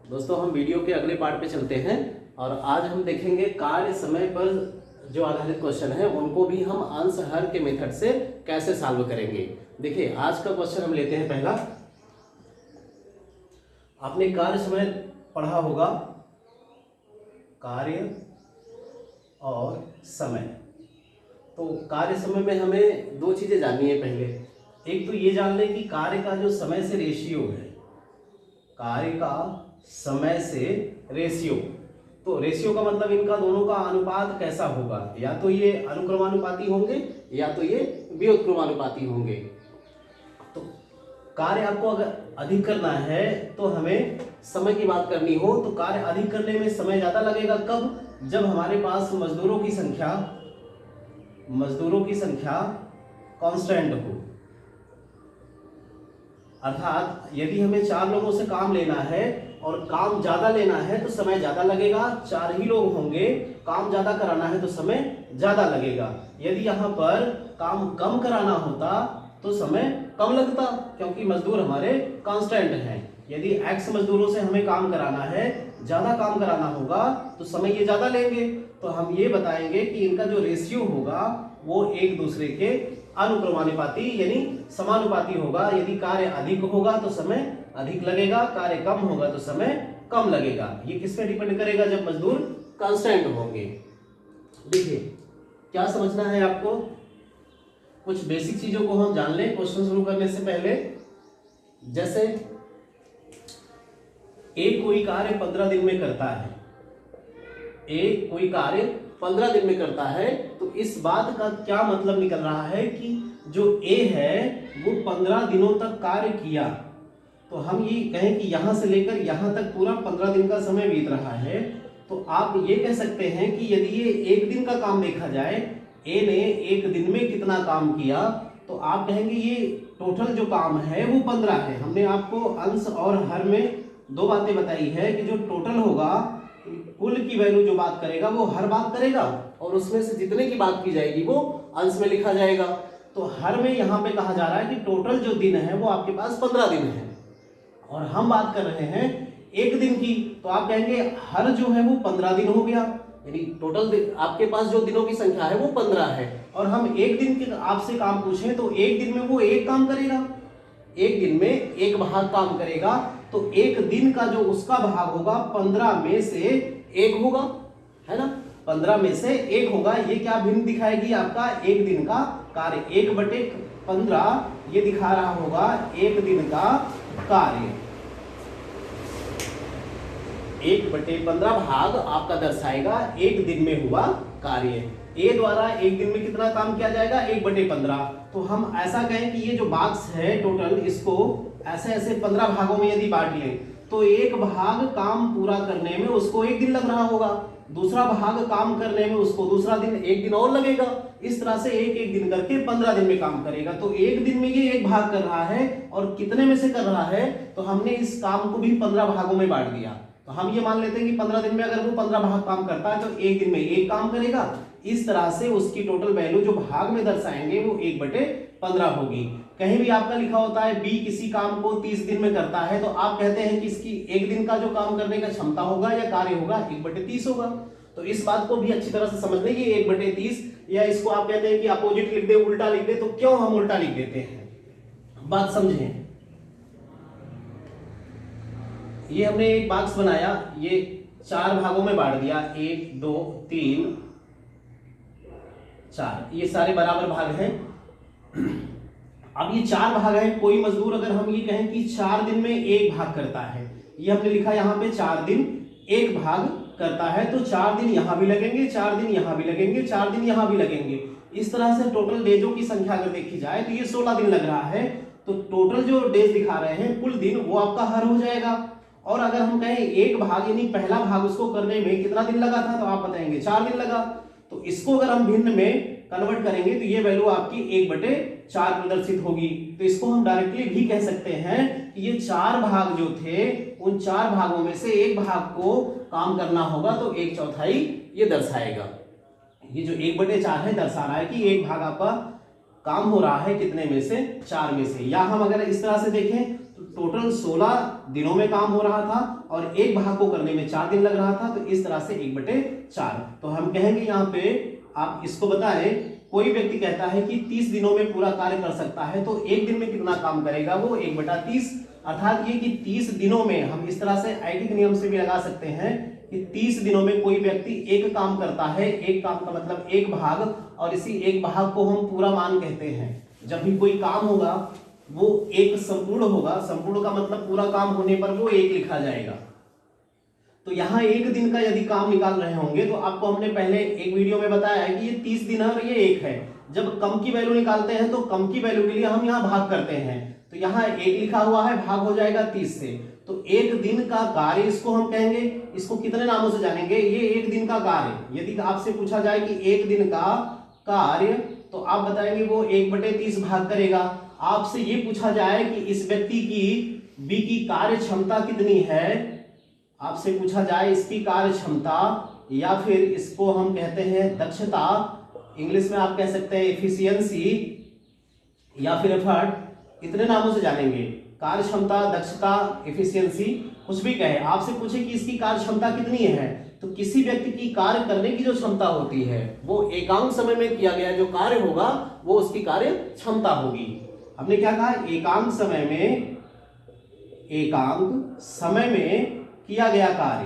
दोस्तों हम वीडियो के अगले पार्ट पे चलते हैं और आज हम देखेंगे कार्य समय पर जो आधारित क्वेश्चन है उनको भी हम अंश हर के मेथड से कैसे सॉल्व करेंगे। देखिए आज का क्वेश्चन हम लेते हैं पहला। आपने कार्य समय पढ़ा होगा, कार्य और समय। तो कार्य समय में हमें दो चीजें जाननी है। पहले एक तो ये जान लें कि कार्य का जो समय से रेशियो है, कार्य का समय से रेशियो, तो रेशियो का मतलब इनका दोनों का अनुपात कैसा होगा, या तो ये अनुक्रमानुपाती होंगे या तो ये व्युत्क्रमानुपाती होंगे। तो कार्य आपको अगर अधिक करना है तो हमें समय की बात करनी हो तो कार्य अधिक करने में समय ज्यादा लगेगा। कब? जब हमारे पास मजदूरों की संख्या कांस्टेंट हो, अर्थात यदि हमें 4 लोगों से काम लेना है और काम ज्यादा लेना है तो समय ज्यादा लगेगा। 4 ही लोग होंगे, काम ज्यादा कराना है तो समय ज्यादा लगेगा। यदि यहाँ पर काम कम कराना होता तो समय कम लगता, क्योंकि मजदूर हमारे कांस्टेंट हैं। यदि x मजदूरों से हमें काम कराना है, ज्यादा काम कराना होगा तो समय ये ज्यादा लेंगे। तो हम ये बताएंगे कि इनका जो रेशियो होगा वो एक दूसरे के अनुक्रमानुपाती यानी समानुपाती होगा। यदि कार्य अधिक होगा तो समय अधिक लगेगा, कार्य कम होगा तो समय कम लगेगा। ये किस पे डिपेंड करेगा? जब मजदूर कांस्टेंट होंगे। देखिए क्या समझना है आपको, कुछ बेसिक चीजों को हम जान लें क्वेश्चन शुरू करने से पहले। जैसे एक कोई कार्य 15 दिन में करता है, एक कोई कार्य 15 दिन में करता है, तो इस बात का क्या मतलब निकल रहा है कि जो ए है वो 15 दिनों तक कार्य किया। तो हम ये कहें कि यहां से लेकर यहां तक पूरा 15 दिन का समय बीत रहा है, तो आप ये कह सकते हैं कि यदि ये एक दिन का काम देखा जाए, ए ने एक दिन में कितना काम किया, तो आप कहेंगे ये टोटल जो काम है वो 15 है। हमने आपको अंश और हर में दो बातें बताई है कि जो टोटल होगा, कुल की वैल्यू जो बात करेगा वो हर बात करेगा और उसमें से जितने की बात की जाएगी वो अंश में लिखा जाएगा। तो हर में यहाँ पे कहा जा रहा है कि टोटल जो दिन है वो आपके पास 15 दिन है और हम बात कर रहे हैं एक दिन की। तो आप कहेंगे हर जो है वो 15 दिन हो गया, यानी टोटल आपके पास जो दिनों की संख्या है वो 15 है। और हम एक दिन के आपसे काम पूछें तो एक दिन में वो एक काम करेगा, एक दिन में एक भाग काम करेगा। तो एक दिन का जो उसका भाग होगा 15 में से एक होगा, है ना, 15 में से एक होगा। ये क्या भिन्न दिखाएगी? आपका एक दिन का कार्य 1/15 ये दिखा रहा होगा एक दिन का कार्य। 1/15 भाग आपका दर्शाएगा एक दिन में हुआ कार्य। ए द्वारा एक दिन में कितना काम किया जाएगा? 1/15। तो हम ऐसा कहें कि ये जो बॉक्स है टोटल, इसको ऐसे ऐसे 15 भागों में यदि बांट लें तो एक भाग काम पूरा करने में उसको एक दिन लग रहा होगा, दूसरा भाग काम करने में उसको दूसरा दिन एक दिन और लगेगा। इस तरह से एक एक दिन करके 15 दिन में काम करेगा। तो एक दिन में ये एक भाग कर रहा है और कितने में से कर रहा है, तो हमने इस काम को भी 15 भागों में बांट दिया। तो हम ये मान लेते हैं कि 15 दिन में अगर वो 15 भाग काम करता है तो एक दिन में एक काम करेगा। इस तरह से उसकी टोटल वैल्यू जो भाग में दर्शाएंगे वो 1/15 होगी। कहीं भी आपका लिखा होता है बी किसी काम को 30 दिन में करता है, तो आप कहते हैं कि इसकी एक दिन का जो काम करने का क्षमता होगा या कार्य होगा 1/30 होगा। तो इस बात को भी अच्छी तरह से समझ लें कि 1/30, या इसको आप कहते हैं कि अपोजिट लिख दे, उल्टा लिख दे। तो क्यों हम उल्टा लिख देते हैं, बात समझें। ये हमने एक बॉक्स बनाया, ये 4 भागों में बांट दिया, 1 2 3 4, ये सारे बराबर भाग हैं। अब ये 4 भाग हैं, कोई मजदूर अगर हम ये कहें कि 4 दिन में एक भाग करता है, ये हमने लिखा यहाँ पे 4 दिन एक भाग करता है, तो 4 दिन यहां भी लगेंगे, 4 दिन यहां भी लगेंगे, 4 दिन यहां भी लगेंगे। इस तरह से टोटल डेजों की संख्या अगर देखी जाए तो ये 16 दिन लग रहा है। तो टोटल जो डेज दिखा रहे हैं कुल दिन, वो आपका हर हो जाएगा। और अगर हम कहें एक भाग यानी पहला भाग उसको करने में कितना दिन लगा था, तो आप बताएंगे 4 दिन लगा। तो इसको अगर हम भिन्न में कन्वर्ट करेंगे तो ये वैल्यू आपकी 1/4 प्रदर्शित होगी। तो इसको हम डायरेक्टली भी कह सकते हैं कि ये 4 भाग जो थे उन 4 भागों में से एक भाग को काम करना होगा, तो 1/4 ये दर्शाएगा। ये जो 1/4 है दर्शा रहा है कि एक भाग आपका काम हो रहा है कितने में से? 4 में से। या हम अगर इस तरह से देखें तो टोटल 16 दिनों में काम हो रहा था और एक भाग को करने में 4 दिन लग रहा था, तो इस तरह से 1/4। तो हम कहेंगे यहाँ पे आप इसको बताएं, कोई व्यक्ति कहता है कि 30 दिनों में पूरा कार्य कर सकता है, तो एक दिन में कितना काम करेगा, वो 1/30। अर्थात ये कि 30 दिनों में हम इस तरह से ऐकिक नियम से भी लगा सकते हैं कि 30 दिनों में कोई व्यक्ति एक काम करता है, एक काम का मतलब एक भाग, और इसी एक भाग को हम पूरा मान कहते हैं। जब भी कोई काम होगा वो एक संपूर्ण होगा, संपूर्ण का मतलब पूरा काम होने पर वो एक लिखा जाएगा। तो यहाँ एक दिन का यदि काम निकाल रहे होंगे, तो आपको हमने पहले एक वीडियो में बताया है कि ये 30 दिन है और ये एक है। जब कम की वैल्यू निकालते हैं तो कम की वैल्यू के लिए हम यहाँ भाग करते हैं, तो यहाँ एक लिखा हुआ है, भाग हो जाएगा 30 से। तो एक दिन का कार्य इसको हम कहेंगे। इसको कितने नामों से जानेंगे, ये एक दिन का कार्य। यदि आपसे पूछा जाए कि एक दिन का कार्य, तो आप बताएंगे वो 1/30 भाग करेगा। आपसे ये पूछा जाए कि इस व्यक्ति की बी की कार्य क्षमता कितनी है, आपसे पूछा जाए इसकी कार्य क्षमता, या फिर इसको हम कहते हैं दक्षता, इंग्लिश में आप कह सकते हैं एफिशिएंसी या फिर एफर्ट, इतने नामों से जानेंगे। कार्य क्षमता, दक्षता, एफिशिएंसी, कुछ भी कहे। आपसे पूछे कि इसकी कार्य क्षमता कितनी है, तो किसी व्यक्ति की कार्य करने की जो क्षमता होती है वो एकांक समय में किया गया जो कार्य होगा वो उसकी कार्य क्षमता होगी। हमने क्या कहा, एकांक समय में किया गया कार्य।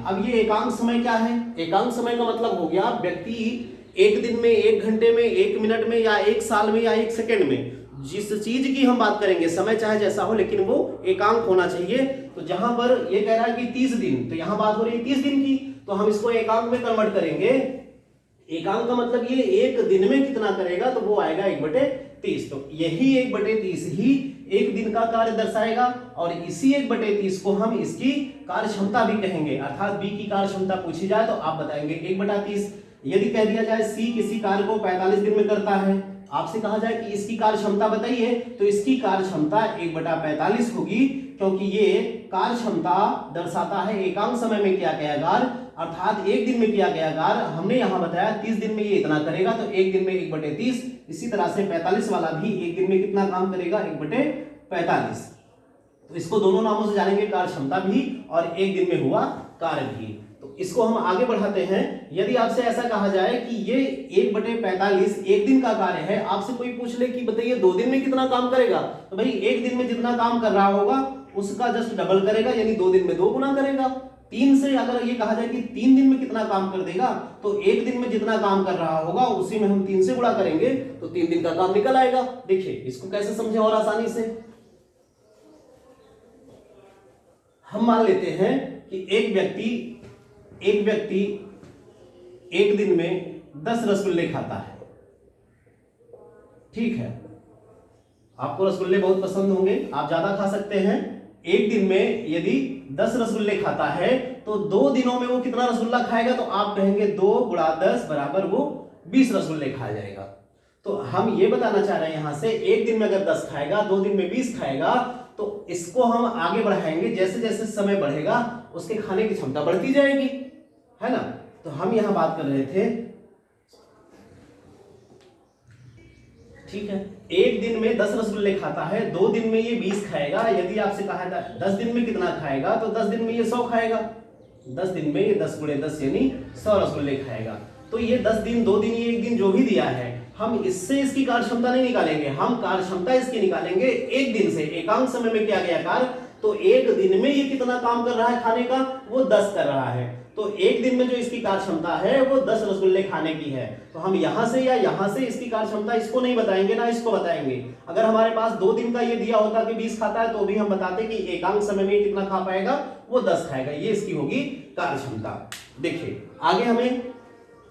अब ये एकांक समय क्या है, एकांक समय का मतलब हो गया व्यक्ति एक दिन में, एक घंटे में, एक मिनट में, या एक साल में, या एक सेकंड में, जिस चीज की हम बात करेंगे, समय चाहे जैसा हो लेकिन वो एकांक होना चाहिए। तो जहां पर ये कह रहा है कि 30 दिन, तो यहां बात हो रही है 30 दिन की, तो हम इसको एकांक में कन्वर्ट करेंगे। एकांक का मतलब ये एक दिन में कितना करेगा, तो वो आएगा 1/30। तो यही 1/30 ही एक दिन का कार्य दर्शाएगा, और इसी 1/30 को हम इसकी कार्य क्षमता भी कहेंगे। अर्थात बी की कार्य क्षमता पूछी जाए तो आप बताएंगे 1/30। यदि कह दिया जाए सी किसी कार्य को 45 दिन में करता है, आपसे कहा जाए कि इसकी कार्य क्षमता बताइए, तो इसकी कार्य क्षमता 1/45 होगी, क्योंकि ये कार्य क्षमता दर्शाता है एकांक समय में किया गया कार्य, अर्थात एक दिन में किया गया कार्य। हमने यहां बताया 30 दिन में ये इतना करेगा, तो एक दिन में 1/30। इसी तरह से 45 वाला भी एक दिन में कितना काम करेगा, 1/45। तो इसको दोनों नामों से जानेंगे, कार्य क्षमता भी और एक दिन में हुआ कार्य भी। तो इसको हम आगे बढ़ाते हैं। यदि आपसे ऐसा कहा जाए कि ये 1/45 एक दिन का कार्य है, आपसे कोई पूछ ले कि बताइए 2 दिन में कितना काम करेगा, तो भाई एक दिन में जितना काम कर रहा होगा उसका जस्ट डबल करेगा, यानी 2 दिन में 2 गुना करेगा। 3 से अगर ये कहा जाए कि 3 दिन में कितना काम कर देगा, तो एक दिन में जितना काम कर रहा होगा उसी में हम 3 से गुणा करेंगे, तो 3 दिन का काम निकल आएगा। देखिए इसको कैसे समझे और आसानी से। हम मान लेते हैं कि एक व्यक्ति एक दिन में 10 रसगुल्ले खाता है। ठीक है, आपको रसगुल्ले बहुत पसंद होंगे, आप ज्यादा खा सकते हैं। एक दिन में यदि 10 रसगुल्ले खाता है, तो 2 दिनों में वो कितना रसगुल्ला खाएगा, तो आप कहेंगे 2 × 10 बराबर वो 20 रसगुल्ले खा जाएगा। तो हम ये बताना चाह रहे हैं यहां से, एक दिन में अगर 10 खाएगा, 2 दिन में 20 खाएगा, तो इसको हम आगे बढ़ाएंगे, जैसे जैसे समय बढ़ेगा उसके खाने की क्षमता बढ़ती जाएगी, है ना। तो हम यहां बात कर रहे थे, ठीक है, एक दिन में 10 रसगुल्ले खाता है, 2 दिन में ये 20 खाएगा। यदि आपसे कहा था 10 दिन में कितना खाएगा, तो 10 दिन में ये 100 खाएगा। 10 दिन में ये 10 × 10 यानी 100 रसगुल्ले खाएगा। तो ये 10 दिन, 2 दिन, ये एक दिन जो भी दिया है, हम इससे इसकी कार्य क्षमता नहीं निकालेंगे, हम कार्य क्षमता इसकी निकालेंगे एक दिन से, एकांक समय में किया गया कार्य। तो एक दिन में ये कितना काम कर रहा है खाने का, वो 10 कर रहा है। तो एक दिन में जो इसकी कार्य क्षमता है वो 10 रसगुल्ले खाने की है। तो हम यहां से या यहां से इसकी कार्य क्षमता इसको नहीं बताएंगे ना इसको बताएंगे। अगर हमारे पास 2 दिन का ये दिया होता कि 20 खाता है, तो भी हम बताते कि एकांक समय में कितना खा पाएगा, वो 10 खाएगा। ये इसकी होगी कार्य क्षमता। देखिए आगे हमें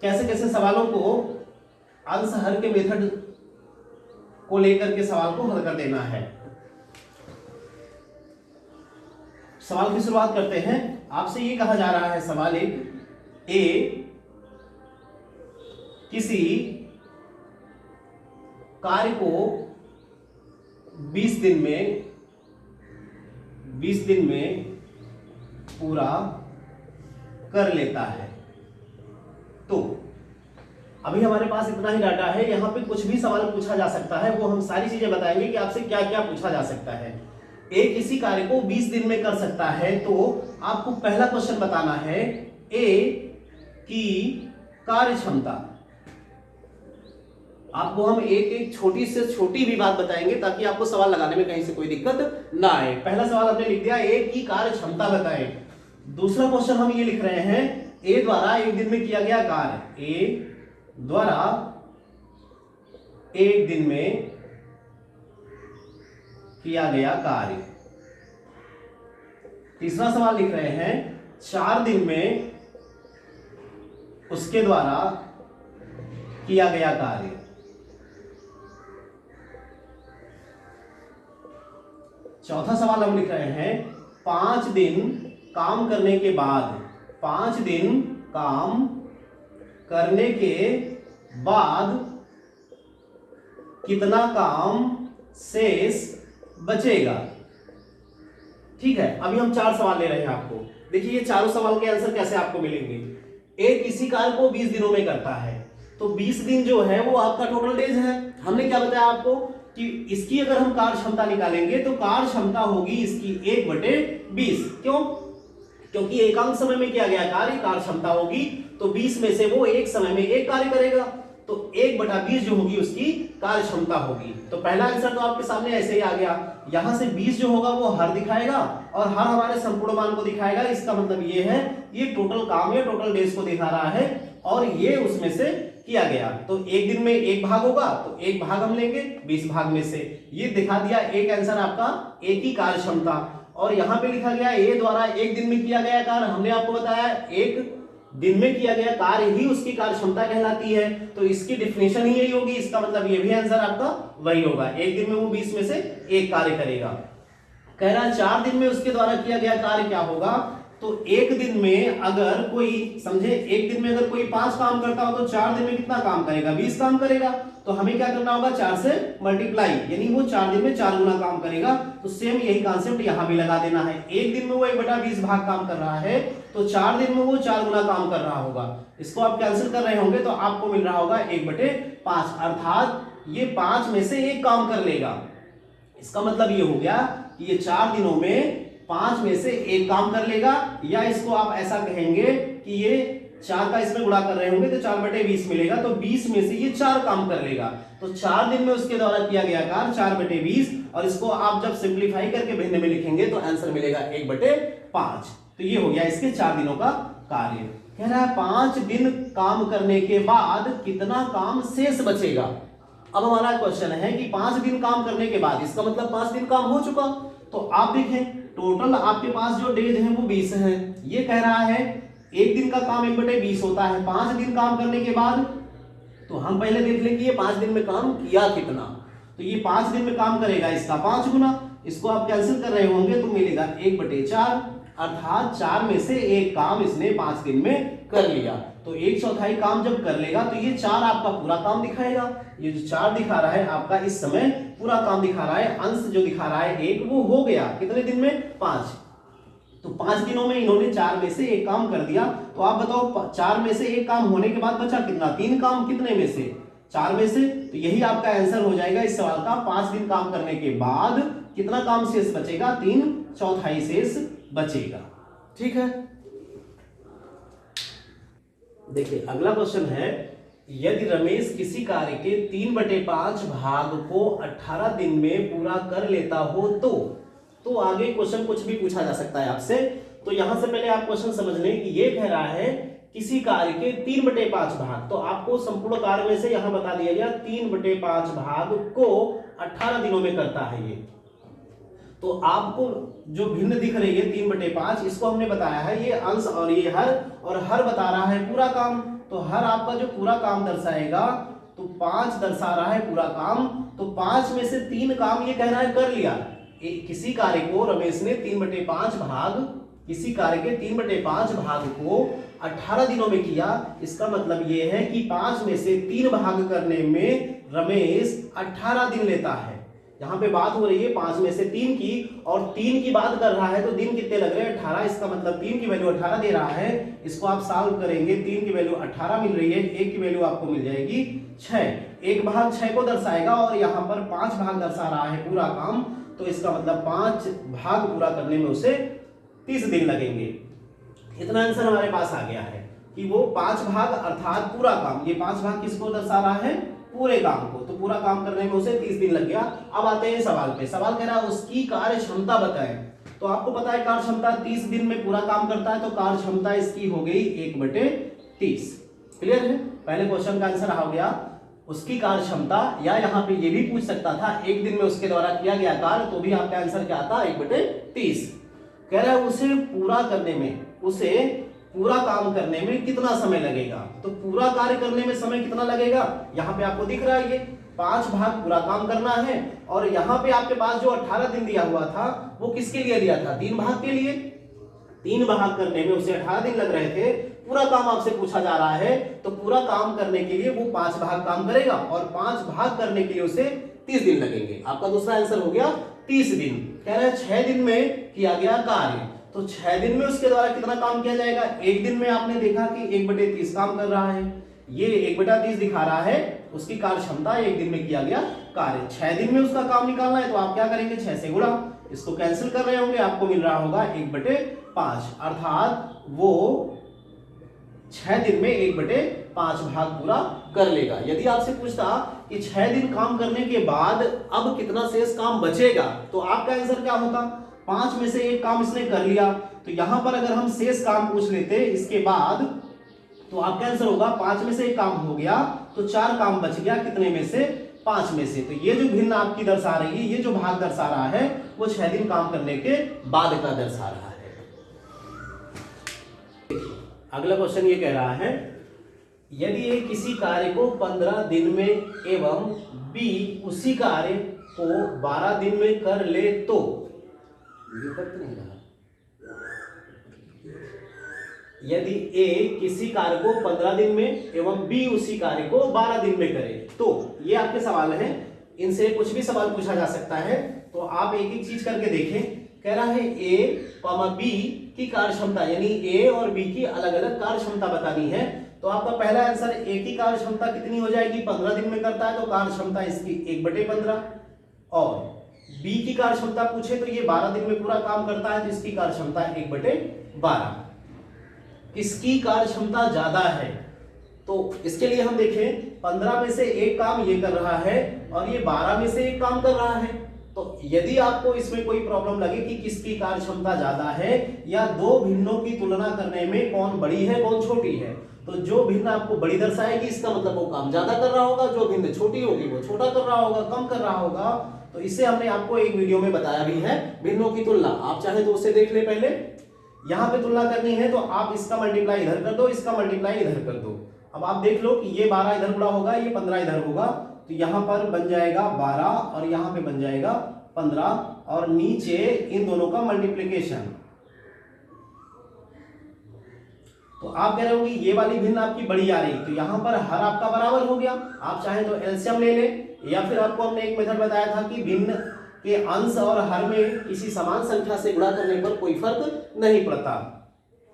कैसे कैसे सवालों को अंश हर के मेथड को लेकर के सवाल को हल कर देना है। सवाल की शुरुआत करते हैं। आपसे ये कहा जा रहा है सवाल एक, ए किसी कार्य को 20 दिन में पूरा कर लेता है, तो अभी हमारे पास इतना ही डाटा है, यहाँ पे कुछ भी सवाल पूछा जा सकता है, वो हम सारी चीजें बताएंगे कि आपसे क्या क्या पूछा जा सकता है। ए किसी कार्य को 20 दिन में कर सकता है, तो आपको पहला क्वेश्चन बताना है ए की कार्य क्षमता। आपको हम एक एक छोटी से छोटी भी बात बताएंगे ताकि आपको सवाल लगाने में कहीं से कोई दिक्कत ना आए। पहला सवाल हमने लिख दिया ए की कार्य क्षमता बताएं। दूसरा क्वेश्चन हम ये लिख रहे हैं ए द्वारा एक दिन में किया गया कार्य, ए द्वारा एक दिन में किया गया कार्य। तीसरा सवाल लिख रहे हैं 4 दिन में उसके द्वारा किया गया कार्य। चौथा सवाल हम लिख रहे हैं 5 दिन काम करने के बाद, 5 दिन काम करने के बाद कितना काम शेष बचेगा। ठीक है, अभी हम 4 सवाल ले रहे हैं आपको। देखिए ये चारों सवाल के आंसर कैसे आपको मिलेंगे। एक किसी कार्य को 20 दिनों में करता है, तो 20 दिन जो है वो आपका टोटल डेज है। हमने क्या बताया आपको कि इसकी अगर हम कार्य क्षमता निकालेंगे तो कार्य क्षमता होगी इसकी 1/20। क्यों? क्योंकि एकांक समय में किया गया कार्य कार्य क्षमता होगी, तो 20 में से वो एक समय में एक कार्य करेगा, तो 1/20 जो होगी उसकी कार्य क्षमता होगी। तो पहला आंसर तो आपके सामने ऐसे ही आ गया। यहां से 20 जो होगा वो हर दिखाएगा और हर हमारे संपूर्ण मान को दिखाएगा। इसका मतलब ये है ये टोटल काम या टोटल डेज को दिखा रहा है और ये उसमें से किया गया। तो एक दिन में एक भाग होगा तो एक भाग हम लेंगे 20 भाग में से। ये दिखा दिया एक आंसर आपका एक ही कार्य क्षमता। और यहां पे लिखा गया ए द्वारा एक दिन में किया गया कार्य। हमने आपको बताया एक दिन में किया गया कार्य ही उसकी कार्य क्षमता कहलाती है, तो इसकी डिफिनेशन ही यही होगी। इसका मतलब ये भी आंसर आपका वही होगा। एक दिन में वो 20 में से एक कार्य करेगा। कह रहा 4 दिन में उसके द्वारा किया गया कार्य क्या होगा, तो एक दिन में अगर कोई समझे एक दिन में अगर कोई 5 काम करता हो तो 4 दिन में कितना काम करेगा, 20 काम करेगा। तो हमें क्या करना होगा 4 से मल्टीप्लाई, यानी वो 4 दिन में 4 गुना काम करेगा। तो सेम यही कॉन्सेप्ट यहां भी लगा देना है। एक दिन में वो 1/20 भाग काम कर रहा है, तो 4 दिन में वो 4 गुना काम कर रहा होगा। इसको आप कैंसिल कर रहे होंगे तो आपको मिल रहा होगा 1/5, अर्थात ये 5 में से एक काम कर लेगा। इसका मतलब ये हो गया कि ये 4 दिनों में 5 में से एक काम कर लेगा, या इसको आप ऐसा कहेंगे कि ये 4 का इसमें गुणा कर रहे होंगे तो 4/20 मिलेगा, तो 20 में से ये 4 काम कर लेगा। तो 4 दिन में उसके द्वारा किया गया कार्य 4/20, और इसको आप जब सिंप्लीफाई करके भिन्न में लिखेंगे तो आंसर मिलेगा 1/5। तो ये हो गया इसके 4 दिनों का कार्य। कह रहा है 5 दिन काम करने के बाद कितना काम शेष बचेगा। अब हमारा क्वेश्चन है कि 5 दिन काम करने के बाद, इसका मतलब 5 दिन काम हो चुका। तो आप देखें टोटल आपके पास जो डेज है वो 20 है। ये कह रहा है एक दिन का काम 1/20 होता है 5 दिन काम करने के बाद। तो हम पहले देख लेंगे ये 5 दिन में काम किया कितना। तो ये 5 दिन में काम करेगा इसका 5 गुना। इसको आप कैंसिल कर रहे होंगे तो मिलेगा 1/4, अर्थात 4 में से एक काम इसने 5 दिन में कर लिया। तो 1/4 काम जब कर लेगा तो ये 4 आपका पूरा काम दिखाएगा। ये जो 4 दिखा रहा है आपका इस समय पूरा काम दिखा रहा है। अंश जो दिखा रहा है 1 वो हो गया कितने दिन में 5। तो 5 दिनों में इन्होंने 4 में से एक काम कर दिया। तो आप बताओ 4 में से एक काम होने के बाद बचा कितना, 3 काम कितने में से 4 में से। तो यही आपका आंसर हो जाएगा इस सवाल का। 5 दिन काम करने के बाद कितना काम शेष बचेगा, 3/4 शेष बचेगा। ठीक है, देखिए अगला क्वेश्चन है यदि रमेश किसी कार्य के 3/5 भाग को 18 दिन में पूरा कर लेता हो तो आगे क्वेश्चन कुछ भी पूछा जा सकता है आपसे। तो यहां से पहले आप क्वेश्चन समझ लें कि ये कह रहा है किसी कार्य के 3/5 भाग, तो आपको संपूर्ण कार्य में से यहां बता दिया गया 3/5 भाग को 18 दिनों में करता है ये। तो आपको जो भिन्न दिख रही है 3/5, इसको हमने बताया है ये अंश और ये हर, और हर बता रहा है पूरा काम। तो हर आपका जो पूरा काम दर्शाएगा तो 5 दर्शा रहा है पूरा काम। तो 5 में से 3 काम ये कह रहा है कर लिया। किसी कार्य को रमेश ने 3/5 भाग, किसी कार्य के 3/5 भाग को 18 दिनों में किया। इसका मतलब ये है कि 5 में से 3 भाग करने में रमेश 18 दिन लेता है। यहाँ पे बात हो रही है 5 में से 3 की, और 3 की बात कर रहा है तो दिन कितने लग रहे हैं 18। इसका मतलब 3 की वैल्यू 18 दे रहा है। इसको आप सॉल्व करेंगे, 3 की वैल्यू 18 मिल रही है, 1 की वैल्यू आपको मिल जाएगी 6। 1 भाग 6 को दर्शाएगा और यहाँ पर 5 भाग दर्शा रहा है पूरा काम, तो इसका मतलब 5 भाग पूरा करने में उसे 30 दिन लगेंगे। इतना आंसर हमारे पास आ गया है कि वो 5 भाग अर्थात पूरा काम, ये 5 भाग किसको दर्शा रहा है, पूरे काम को, तो पूरा काम करने में उसे 30 दिन लग गया। अब आते हैं सवाल पे। सवाल कह रहा है उसकी कार्य क्षमता बताएं। तो आपको पता है कार्य क्षमता 30 दिन में पूरा काम करता है, तो कार्य क्षमता इसकी हो गई 1/30। क्लियर है? पहले क्वेश्चन का आंसर हो गया उसकी कार्य क्षमता, या यहाँ पे ये भी पूछ सकता था 1 दिन में उसके द्वारा किया गया कार्य, तो भी आपका आंसर क्या आता 1/30। कह रहा है उसे पूरा करने में, उसे पूरा काम करने में कितना समय लगेगा। तो पूरा कार्य करने में समय कितना लगेगा, यहाँ पे आपको दिख रहा है ये 5 भाग पूरा काम करना है, और यहाँ पे आपके पास जो 18 दिन दिया हुआ था वो किसके लिए दिया था, 3 भाग के लिए। 3 भाग करने में उसे 18 दिन लग रहे थे, पूरा काम आपसे पूछा जा रहा है, तो पूरा काम करने के लिए वो 5 भाग काम करेगा, और 5 भाग करने के लिए उसे 30 दिन लगेंगे। आपका दूसरा आंसर हो गया 30 दिन। कह रहा है 6 दिन में किया गया कार्य, तो 6 दिन में उसके द्वारा कितना काम किया जाएगा। 1 दिन में आपने देखा कि 1/30 काम कर रहा है, ये 1/30 दिखा रहा है उसकी कार्य क्षमता, 1 दिन में किया गया कार्य। 6 दिन में उसका काम निकालना है, तो आप क्या करेंगे 6 से गुणा, इसको कैंसिल कर रहे होंगे, आपको मिल रहा होगा 1/5, अर्थात वो 6 दिन में 1/5 भाग पूरा कर लेगा। यदि आपसे पूछता कि 6 दिन काम करने के बाद अब कितना शेष काम बचेगा, तो आपका आंसर क्या होता, 5 में से 1 काम इसने कर लिया, तो यहां पर अगर हम शेष काम पूछ लेते इसके बाद, तो आपका आंसर होगा 5 में से 1 काम हो गया, तो 4 काम बच गया, कितने में से, 5 में से। तो ये जो भिन्न आपकी दर्शा रही है, ये जो भाग दर्शा रहा है, वो 6 दिन काम करने के बाद का दर्शा रहा है। अगला क्वेश्चन ये कह रहा है यदि ए किसी कार्य को 15 दिन में एवं बी उसी कार्य को 12 दिन में कर ले, तो नहीं रहा। यदि ए किसी कार्य को 15 दिन में एवं बी उसी कार्य को 12 दिन में करे, तो ये आपके सवाल हैं, इनसे कुछ भी सवाल पूछा जा सकता है, तो आप एक एक चीज करके देखें। कह रहा है ए बी की कार्य क्षमता, यानी ए और बी की अलग अलग कार्य क्षमता बतानी है। तो आपका पहला आंसर, ए की कार्य क्षमता कितनी हो जाएगी, 15 दिन में करता है, तो कार्य क्षमता इसकी 1/15, और बी की कार्य क्षमता पूछे तो ये 12 दिन में पूरा काम करता है, तो इसकी कार्य क्षमता 1/12। किसकी कार्य क्षमता ज्यादा है, तो इसके लिए हम देखें 15 में से 1 काम ये कर रहा है और ये 12 में से 1 काम कर रहा है। तो यदि आपको इसमें कोई प्रॉब्लम लगे कि किसकी कार्य क्षमता ज्यादा है, या दो भिन्नों की तुलना करने में कौन बड़ी है कौन छोटी है, तो जो भिन्न आपको बड़ी दर्शाएगी इसका मतलब वो काम ज्यादा कर रहा होगा, जो भिन्न छोटी होगी वो छोटा कर रहा होगा, कम कर रहा होगा। तो इसे हमने आपको एक वीडियो में बताया भी है, भिन्नों की तुलना, आप चाहे तो उसे देख ले पहले। यहाँ पे तुलना करनी है तो आप इसका मल्टीप्लाई इधर कर दो, इसका मल्टीप्लाई इधर कर दो। अब आप देख लो कि ये 12 इधर गुणा होगा, ये 15 इधर होगा, तो यहाँ पर बन जाएगा 12 और यहाँ पे बन जाएगा 15, और नीचे इन दोनों का मल्टीप्लिकेशन। तो आप कह रहे हो कि ये वाली भिन्न आपकी बड़ी आ रही, तो यहाँ पर हर आपका बराबर हो गया। आप चाहे तो एलसीएम ले ले, या फिर आपको हमने एक मेथड बताया था कि भिन्न के अंश और हर में किसी समान संख्या से गुणा करने पर कोई फर्क नहीं पड़ता।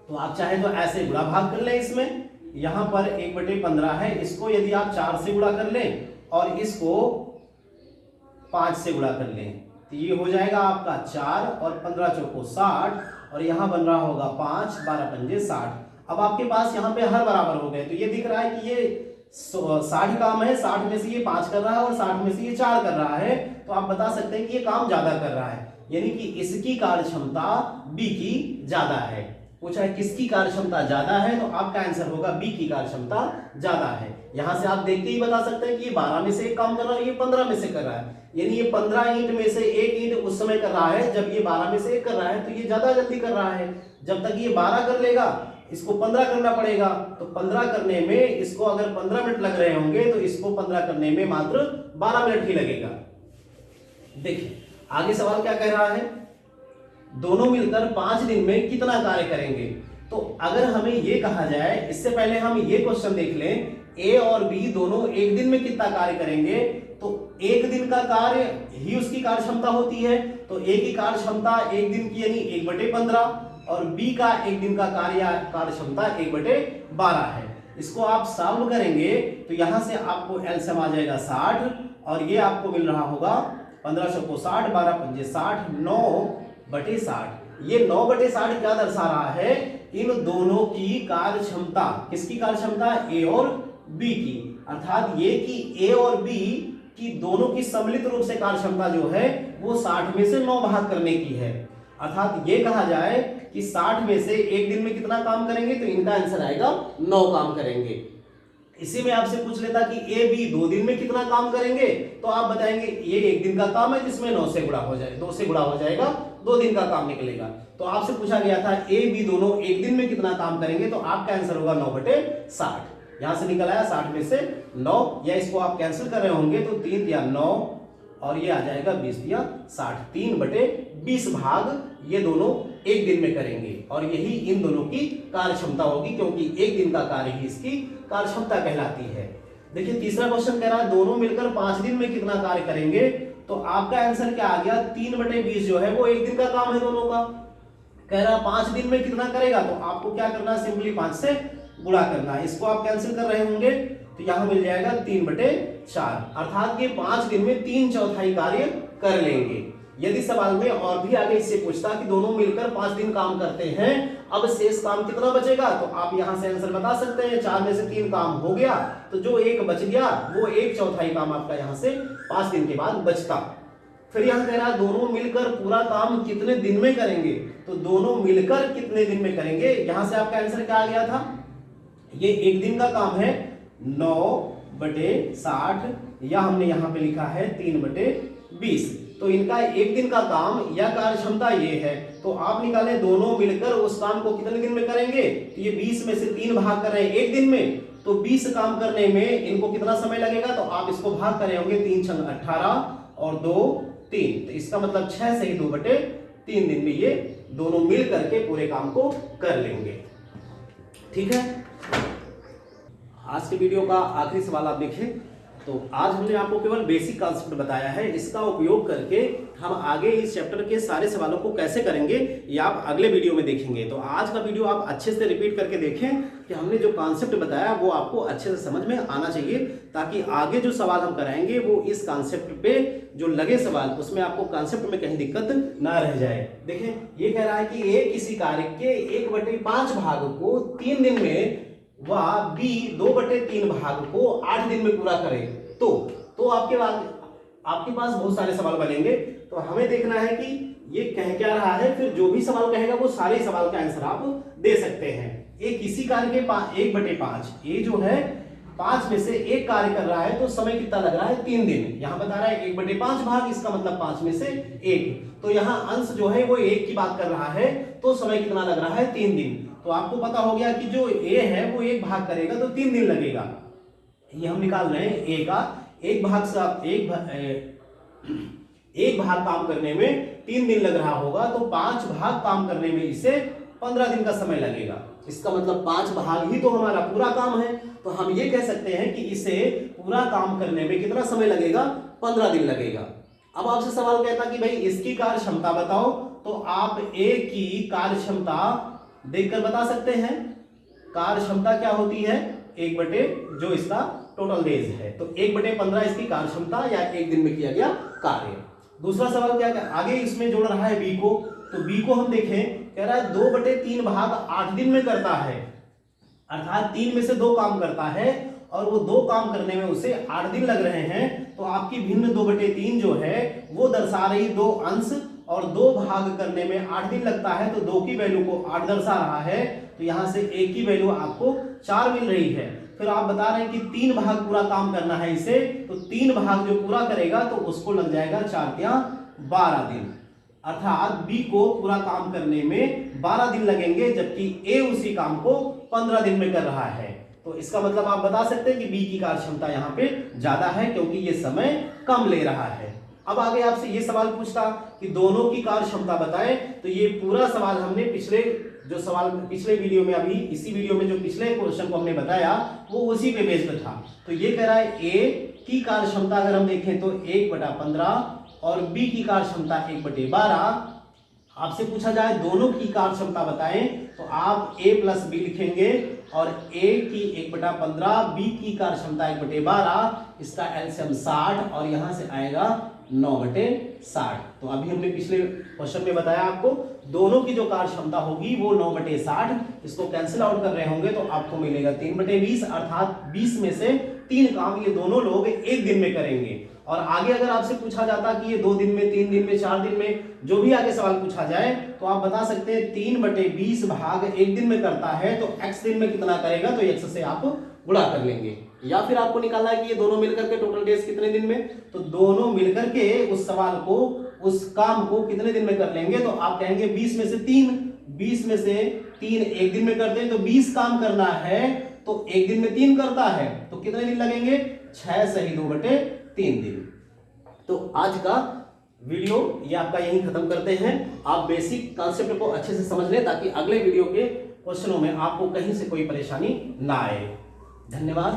तो आप चाहे तो ऐसे गुणा भाग कर ले, इसमें यहाँ पर 1/15 है, इसको यदि आप 4 से गुणा कर लें और इसको 5 से गुणा कर लें, तो ये हो जाएगा आपका 4 और 15 चौको 60, और यहाँ बन रहा होगा 5, 12 पंजे 60। अब आपके पास यहाँ पे हर बराबर हो गए, तो ये दिख रहा है कि ये 60 काम है, 60 में से ये 5 कर रहा है और 60 में से ये 4 कर रहा है, तो आप बता सकते हैं कि ये काम ज्यादा कर रहा है, यानी कि इसकी कार्य क्षमता बी की ज्यादा है। पूछा है किसकी कार्य क्षमता ज्यादा है, तो आपका आंसर होगा बी की कार्य क्षमता ज्यादा है। यहां से आप देख के ही बता सकते हैं कि ये 12 में से 1 काम कर रहा है, ये 15 में से कर रहा है, यानी ये 15 ईंट में से 1 ईंट उस समय कर रहा है जब ये 12 में से 1 कर रहा है, तो ये ज्यादा जल्दी कर रहा है। जब तक ये 12 कर लेगा इसको 15 करना पड़ेगा, तो 15 करने में इसको अगर 15 मिनट लग रहे होंगे तो इसको 15 करने में मात्र 12 मिनट ही लगेगा। देखिए आगे सवाल क्या कह रहा है, दोनों मिलकर 5 दिन में कितना कार्य करेंगे। तो अगर हमें ये कहा जाए, इससे पहले हम ये क्वेश्चन देख लें, ए और बी दोनों 1 दिन में कितना कार्य करेंगे, तो एक दिन का कार्य ही उसकी कार्य क्षमता होती है, तो ए की कार्य क्षमता एक दिन की यानी 1/15 और बी का एक दिन का कार्य क्षमता 1/12 है। इसको आप सॉल्व करेंगे तो यहां से आपको एलसीएम आ जाएगा 60 और ये आपको मिल रहा होगा 15 चौको 60, 12 पंजे 60, 9/60। ये 9/60 क्या दर्शा रहा है? इन दोनों की कार्य क्षमता, किसकी कार्य क्षमता? ए और बी की, अर्थात ये कि ए और बी की दोनों की सम्मिलित रूप से कार्य क्षमता जो है वो 60 में से 9 भाग करने की है। अर्थात ये कहा जाए कि 60 में से एक दिन में कितना काम करेंगे, तो इनका आंसर आएगा 9 काम करेंगे। इसी में आपसे पूछ लेता कि ए बी 2 दिन में कितना काम करेंगे, तो आप बताएंगे ये एक दिन का काम है जिसमें 9 से गुणा हो जाए, 2 से गुणा हो जाएगा, 2 दिन का काम निकलेगा। तो आपसे पूछा गया था ए बी दोनों एक दिन में कितना काम करेंगे, तो आपका आंसर होगा 9/60। यहां से निकल आया 60 में से 9, या इसको आप कैंसिल कर रहे होंगे तो 3 या 9 और ये आ जाएगा 20 या 60, 3/20 भाग ये दोनों एक दिन में करेंगे और यही इन दोनों की कार्य क्षमता होगी, क्योंकि एक दिन का कार्य ही इसकी कार्य क्षमता कहलाती है। देखिए तीसरा क्वेश्चन कह रहा है दोनों मिलकर 5 दिन में कितना कार्य करेंगे, तो आपका आंसर क्या आ गया? 3/20 जो है वो एक दिन का काम है दोनों का। कह रहा 5 दिन में कितना करेगा, तो आपको क्या करना है? सिंपली 5 से गुणा करना है। इसको आप कैंसिल कर रहे होंगे तो यहां मिल जाएगा 3/4, अर्थात ये 5 दिन में 3/4 कार्य कर लेंगे। यदि सवाल में और भी आगे इससे पूछता कि दोनों मिलकर 5 दिन काम करते हैं, अब शेष काम कितना बचेगा, तो आप यहां से आंसर बता सकते हैं। 4 में से 3 काम हो गया तो जो एक बच गया वो 1/4 काम आपका यहां से 5 दिन के बाद बचता। फिर यहां कह रहा है दोनों मिलकर पूरा काम कितने दिन में करेंगे, तो दोनों मिलकर कितने दिन में करेंगे, यहां से आपका आंसर क्या आ गया था? ये एक दिन का काम है 9/60 या हमने यहां पे लिखा है 3/20, तो इनका एक दिन का काम या कार्य क्षमता ये है। तो आप निकालें दोनों मिलकर उस काम को कितने दिन में करेंगे, तो ये 20 में से 3 भाग कर रहे हैं एक दिन में, तो 20 काम करने में इनको कितना समय लगेगा, तो आप इसको भाग कर रहे होंगे 3 × 18 और 2 3, तो इसका मतलब 6 से ही 2/3 दिन में ये दोनों मिल करके पूरे काम को कर लेंगे। ठीक है, आज के वीडियो का आखिरी सवाल आप देखें। तो आज हमने आपको केवल बेसिक कॉन्सेप्ट बताया है, इसका उपयोग करके हम आगे इस चैप्टर के सारे सवालों को कैसे करेंगे ये आप अगले वीडियो में देखेंगे। तो आज का वीडियो आप अच्छे से रिपीट करके देखें कि हमने जो कॉन्सेप्ट बताया वो आपको अच्छे से समझ में आना चाहिए, ताकि आगे जो सवाल हम कराएंगे वो इस कॉन्सेप्ट पे जो लगे सवाल उसमें आपको कॉन्सेप्ट में कहीं दिक्कत ना रह जाए। देखें ये कह रहा है कि ए किसी कार्य के 1/5 भाग को 3 दिन में व बी 2/3 भाग को 8 दिन में पूरा करे, तो आपके पास बहुत सारे सवाल बनेंगे। तो हमें देखना है कि ये कह क्या रहा है, फिर जो भी सवाल कहेगा वो सारे सवाल का आंसर आप दे सकते हैं। ए किसी कार्य के 1/5, ए जो है 5 में से एक कार्य कर रहा है तो समय कितना लग रहा है? 3 दिन। यहां बता रहा है 1/5 भाग, इसका मतलब 5 में से 1, तो यहाँ अंश जो है वो 1 की बात कर रहा है, तो समय कितना लग रहा है? 3 दिन। तो आपको पता हो गया कि जो ए है वो 1 भाग करेगा तो 3 दिन लगेगा। ये हम निकाल रहे हैं ए का एक भाग काम करने में 3 दिन लग रहा होगा, तो 5 भाग काम करने में इसे 15 दिन का समय लगेगा। इसका मतलब 5 भाग ही तो हमारा पूरा काम है, तो हम ये कह सकते हैं कि इसे पूरा काम करने में कितना समय लगेगा? 15 दिन लगेगा। अब आपसे सवाल कहता कि भाई इसकी कार्य क्षमता बताओ, तो आप ए की कार्य क्षमता देखकर बता सकते हैं। कार्य क्षमता क्या होती है? 1 जो इसका टोटल डेज है, तो 1/15 इसकी कार्य क्षमता या एक दिन में किया गया कार्य। दूसरा सवाल क्या आगे इसमें जोड़ रहा है बी को, तो बी को हम देखें, कह रहा है 2/3 भाग 8 दिन में करता है, अर्थात 3 में से 2 काम करता है और वो 2 काम करने में उसे 8 दिन लग रहे हैं। तो आपकी भिन्न 2/3 जो है वो दर्शा रही 2 अंश, और 2 भाग करने में 8 दिन लगता है, तो 2 की वैल्यू को 8 दर्शा रहा है, तो यहां से 1 की वैल्यू आपको 4 मिल रही है। फिर आप बता रहे हैं कि 3 भाग पूरा काम करना है इसे, तो 3 भाग जो पूरा करेगा तो उसको लग जाएगा 4 या 12 दिन, अर्थात बी को पूरा काम करने में 12 दिन लगेंगे, जबकि ए उसी काम को 15 दिन में कर रहा है। तो इसका मतलब आप बता सकते हैं कि बी की कार्य क्षमता यहाँ पे ज्यादा है, क्योंकि ये समय कम ले रहा है। अब आगे आपसे ये सवाल पूछता कि दोनों की कार्य क्षमता बताएं, तो ये पूरा सवाल हमने पिछले वीडियो में, अभी इसी वीडियो में जो पिछले क्वेश्चन को हमने बताया वो उसी पे बेस्ड था। तो ये कह रहा है ए की कार्य क्षमता अगर हम देखें तो 1/15 और बी की कार्य क्षमता 1/12। आपसे पूछा जाए दोनों की कार्य क्षमता बताएं तो आप a प्लस बी लिखेंगे और a की 1/15, बी की कार्य क्षमता 1/12, इसका एलसीएम 60 और यहां से आएगा 9/60। तो अभी हमने पिछले क्वेश्चन में बताया आपको दोनों की जो कार्य क्षमता होगी वो 9/60, इसको कैंसिल आउट कर रहे होंगे तो आपको मिलेगा 3/20, अर्थात 20 में से 3 काम ये दोनों लोग एक दिन में करेंगे। और आगे अगर आपसे पूछा जाता कि ये 2 दिन में, 3 दिन में, 4 दिन में, जो भी आगे सवाल पूछा जाए तो आप बता सकते हैं 3/20 भाग एक दिन में करता है तो x दिन में कितना करेगा, तो x से आप गुणा कर लेंगे। या फिर आपको निकालना है कि ये दोनों मिलकर के टोटल डेज कितने दिन में, तो दोनों मिलकर के उस सवाल को, उस काम को कितने दिन में कर लेंगे, तो आप कहेंगे 20 में से 3, 20 में से 3 एक दिन में करते हैं तो 20 काम करना है तो एक दिन में 3 करता है तो कितने दिन लगेंगे, 6 सही 2/3 दिन। तो आज का वीडियो ये आपका यहीं खत्म करते हैं। आप बेसिक कॉन्सेप्ट को अच्छे से समझ लें ताकि अगले वीडियो के क्वेश्चनों में आपको कहीं से कोई परेशानी ना आए। धन्यवाद।